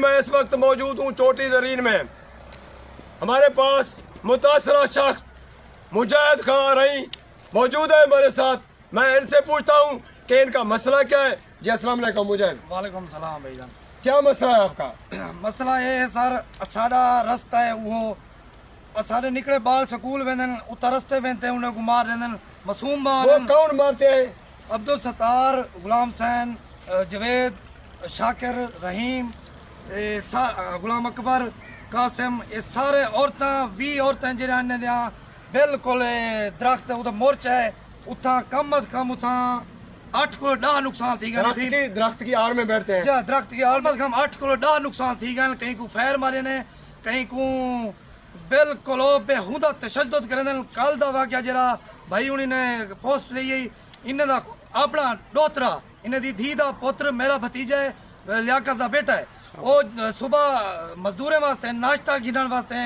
मैं इस वक्त मौजूद हूँ चोटी ज़रीन में। हमारे पास मुतासरा शख्स मुजाहिद खान रही मौजूद है हमारे साथ। मैं इनसे पूछता हूँ कि इनका मसला क्या है। जी अस्सलाम वालेकुम मुजाहिद। वालेकुम सलाम भाईजान। क्या मसला है आपका? मसला ये है सर, सारा रास्ता है वो सारे निकले बाल स्कूल वेंदन उता रस्ते वेंदे उन्हें मार रेंदन मासूम बाल। वो कौन मारते हैं? अब्दुल सत्तार, गुलाम हुसैन, जवेद, शाकिर, रहीम, गुलाम अकबर, कासिम, ये सारे औरतें 20 औरतें जिन्हें दिया बिल्कुल दरख्त उधर मोर्चा है उथा कम अज कम उथा 8 को 10 नुकसान थी गए। दरख्त की आड़ में बैठते हैं। दरख्त की आड़ में कम 8 को 10 नुकसान थी गए। कहीं को फैर मारे ने, कहीं को बिल्कुल बेहुदा तशद्दुद करे। कल का वाक़या जरा भाई उन्हीं ने पोस्ट ली इन्हें दा अपना डोतरा इन्हें दी धी दा पुत्र मेरा भतीजा है लियाकत दा बेटा है। वो सुबह मजदूरें वास्ते नाश्ता गिनण वास्ते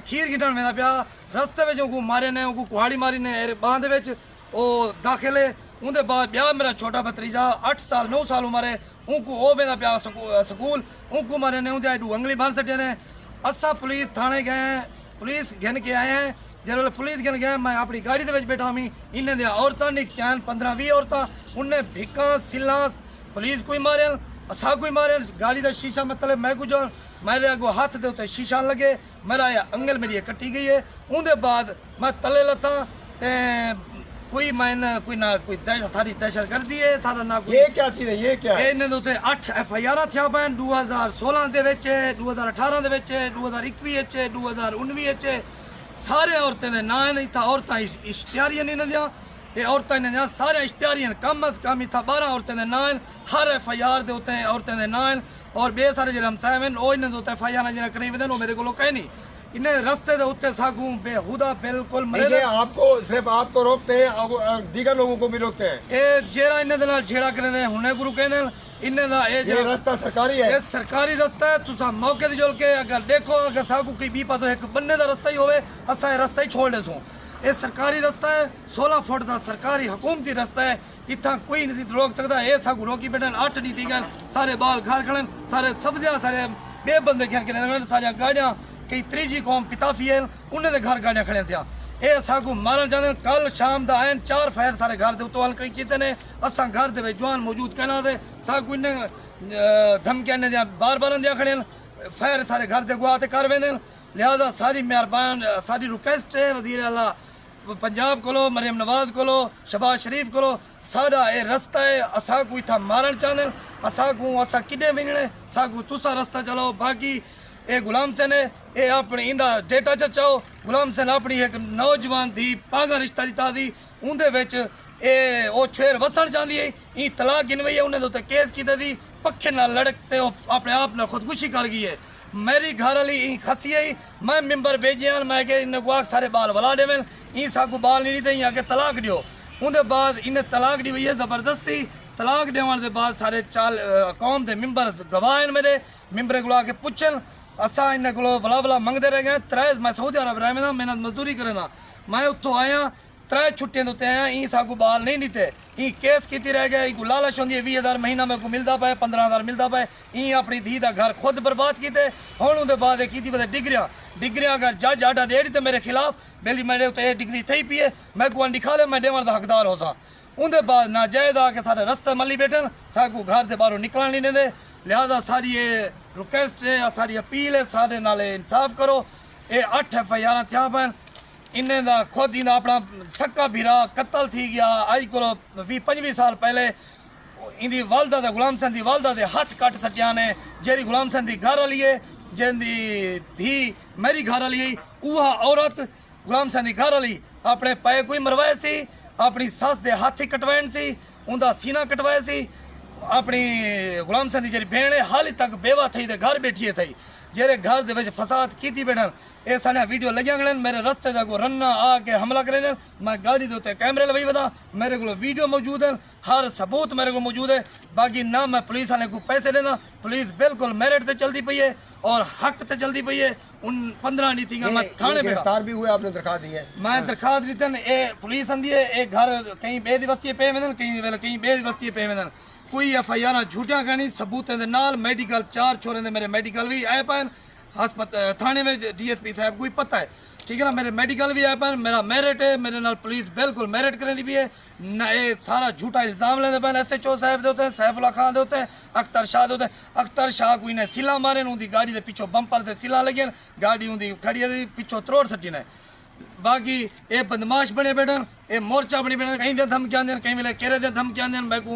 खीर गिनण वेंदा पिया रस्ते में उनको मारे ने उनको कुहाड़ी मारी ने बांध विच वो दाखिल है। उनके बाद ब्याह मेरा छोटा भतीजा 8 साल 9 साल उम्र है उनको वो वेंदा पिया स्कूल उनको मारे ने उनके अडू अंगली बांध छड़े ने। असा पुलिस थाने गए हैं, पुलिस घिन के आए हैं। जब पुलिस घिन गए मैं अपनी गाड़ी के बैठा हुई इन्हें दिया औरतां निकचैन 15-20 औरतां उन्हें भिक्का सिला पुलिस को ही मारे असा को ही मारे। गाड़ी का शीशा मतलब मैं कुछ मेरे अगो हाथ दे उत्ते शीशा लगे मेरा अंगल मेरी कट्टी गई है। उनके बाद मैं तले लता ते कोई मैंने कोई ना कोई सारी दहशत कर दी है सारा ना कोई। ये क्या चीज़ है? ये क्या है? इन्हें तो 8 FIR थिया पैन 2016 दे विच 2018 दे विच 2021 2019 सारे औरतें दे ना नहीं था। औरतां इश्तिहारियां नहीं दियां ये औरतां ने दियां सारे इश्तिहारियां कम अज कम इतना 12 औरतें दे ना हर FIR दे उत्ते औरतें दे ना और बे सारे जो हमसाए हैं वो इन्हें तो FIR जिन्हें करीब दें वो मेरे को कहीं नहीं इन्हें रस्ते दे उत्ते सागू बेहुदा बिल्कुल मरे। आपको सिर्फ आपको रोकते हैं दीगर लोगों को भी रोकते हैं? ये जेरा इन्हें दे नाल छेड़ा करे हुने गुरु कहते इन्हें दा ये रास्ता सरकारी है। ये सरकारी रास्ता है तुसा मौके ते जुल के अगर देखो अगर सागू कोई भी पासो एक बन्ने दा रास्ता ही होवे असा ये रास्ता ही छोड़ देसो। ये सरकारी रास्ता है 16 फुट दा सरकारी हुकूमती रास्ता है इतना कोई नहीं रोक सकता। ये सागू रोकी बैठन 8 नहीं थी गन सारे बाल घर खड़न सारे सब्जियां सारे बे बंदे खेल सारिया गाड़ियां कई त्रीजी कौम पिताफी है उन्हें दे घर गाड़ियां खड़े थिया ये सागू मारन चाहते कल शाम दा आयन 4 फायर सारे घर दे उतवाल कई कीते ने असा घर दे जवान मौजूद कहना दे सागू इन्हें धमकियां ने दिया बार दिया खड़े फायर सारे घर दे गुआ ते कर वेंदे। लिहाजा सारी मेहरबान सारी रिक्वेस्ट है वजीर आला पंजाब को मरियम नवाज को शहबाज शरीफ को सारा ये रास्ता है असा को इतना मारन चाहते असा को असा किडे विंगने सागू तुसा रास्ता चलो बाकी ये गुलाम हुसैन है ये अपनी इंदा डेटा चाओ गुलाम हुसैन अपनी एक नौजवान थी पागा रिश्ता रिता दी उनके विच ये वो छेर वसन चाहती है ई तलाक गिनवई है उन्हें तो केस किते दी पखे नाल लड़कते अपने आप ने खुदकुशी कर गई है। मेरी घर वाली ई खसी है मैं मिम्बर भेजिया मैं के इन गुआक सारे बाल वला देवें ई सागू बाल नहीं दी आगे तलाक दियो उनके बाद इन्हें तलाक दी हुई है जबरदस्ती तलाक देवन के बाद सारे चाल कौम के मिम्बर गवाह मेरे मिम्बरे को आके पुछन असा इन्हें को वला वला मंगते रह गए। 3 मैं सऊदी अरब रह में मेहनत मजदूरी करें मैं उत्थों आया 3 छुट्टियां उत्ते आया ई सागू बाल नहीं नीते ई केस की रह गया ई लालच होंगी 20,000 महीना मेरे को मिलता पाए 15,000 मिलता पाए ई अपनी धी का घर खुद बर्बाद किते हूँ उनके बाद की डिग्रियां अगर जज आडा डेढ़ तो मेरे खिलाफ मेरी मेरे उत्ते डिग्री थी पी है मैं को लिखा ले मैं देवन का हकदार हो सा उनके बाद नाजायज आके सारे रस्ते मली बैठन सागू घर के बाहरों निकलन नहीं देंगे। लिहाजा सारी ये रिक्वेस्ट है सारी अपील है सारे नाले इंसाफ करो। ये 8 FIR थिया पैन इन्हें दा खुद इंदा अपना सक्का भीरा कत्ल थी गया अज को 20-25 साल पहले इंदी वालदा दे गुलाम हुसैन दी वालदा दे हाथ कट सटिया ने जेरी गुलाम हुसैन दी घर वाली है जिंदी धी मेरी घर वाली है उहा औरत गुलाम हुसैन दी घर वाली अपने पैर कोई मरवाए सी अपनी सस दे हाथ ही कटवाए सी उनका सीना कटवाए सी अपनी गुलाम हुसैन दी जेरी भेण है हाल तक बेवा थी ते घर बैठी थी जेरे घर दे विच फसाद की बैठन ये सारे वीडियो लगिया गए मेरे रस्ते का को रन्ना आके हमला करे मैं गाड़ी के उत्ते कैमरे लगी बता मेरे को वीडियो मौजूद है हर सबूत मेरे को मौजूद है। बाकी ना मैं पुलिस वाले को पैसे देना पुलिस बिल्कुल मेरिट से चलती पई है और हक से चलती पई है। उन 15 नहीं थी मैं थाने गिरफ्तार भी हुए आपने दरखास्त दी है? मैं दरखास्त दी थी ये पुलिस आंदी है एक घर कहीं बेदिवस्ती पे वेंदन कहीं बे दिवस्ती पे वेंदन कोई FIR झूठियां कहनी सबूतें दे नाल मेडिकल 4 छोरे दे मेरे मेडिकल भी आए पैन हस्पताल थाने में DSP साहब को पता है ठीक है ना मेरे मेडिकल भी आए पैन मेरा मेरिट है मेरे नाल पुलिस बिल्कुल मेरिट करें दी भी है ना ये सारा झूठा इल्जाम लेंदे पैन SHO साहब दे होते हैं सैफुल्ला खान दे होते हैं अख्तर शाह दे होते हैं अख्तर शाह कोई ने सिला मारे उनकी गाड़ी के पिछों बंपर से सिला लगे गाड़ी उनकी खड़ी है पिछों त्रोड़ सटी ने बाकी ये बदमाश बने बैठन ये मोर्चा बनी बैठन कहीं दे धमकियां देन कहीं मिले केरे दे धमकियां देन मैं को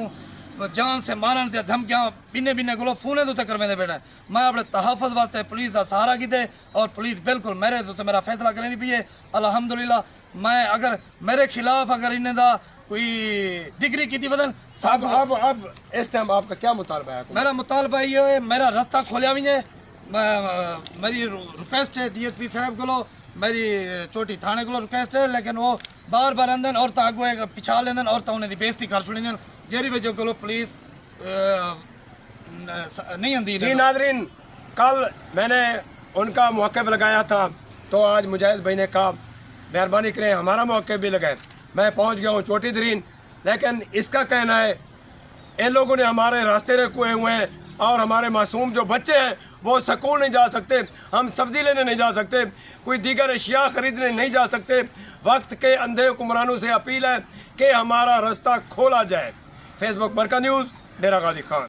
जान से मारन ते धमकियां बिने बिने कोलो फोने तो करवे बैठा मैं अपने तहफ़्फ़ुज़ वास्ते पुलिस का सहारा कीते और पुलिस बिल्कुल मेरे तो मेरा फैसला करें दी पी है अल्हम्दुलिल्लाह मैं अगर मेरे खिलाफ अगर इन्हें दा कोई डिग्री की थी बदन अब इस टाइम आपका क्या मुतालबा है? मेरा मुतालबा ये है मेरा रास्ता खोलिया भी है मेरी रिक्वेस्ट है DSP साहब को मेरी चोटी थाने को रिक्वेस्ट है लेकिन वो बार बार आंदन और अगुए पिछा लेंदन और उन्हें बेइज्जती कर छुड़ींदन जेरी वजह को पुलिस नहीं आंदी। जी नाज़रीन कल मैंने उनका मौक़िफ़ लगाया था तो आज मुजाहिद भाई ने कहा मेहरबानी करें हमारा मौक़िफ़ भी लगाए मैं पहुंच गया हूं चोटी दरीन लेकिन इसका कहना है इन लोगों ने हमारे रास्ते रुके हुए हैं और हमारे मासूम जो बच्चे हैं वो स्कूल नहीं जा सकते हम सब्ज़ी लेने नहीं जा सकते कोई दीगर अशिया ख़रीदने नहीं जा सकते वक्त के अंधे हुक्मरानों से अपील है कि हमारा रास्ता खोला जाए। फेसबुक बरका न्यूज़ डेरा गाजी खान।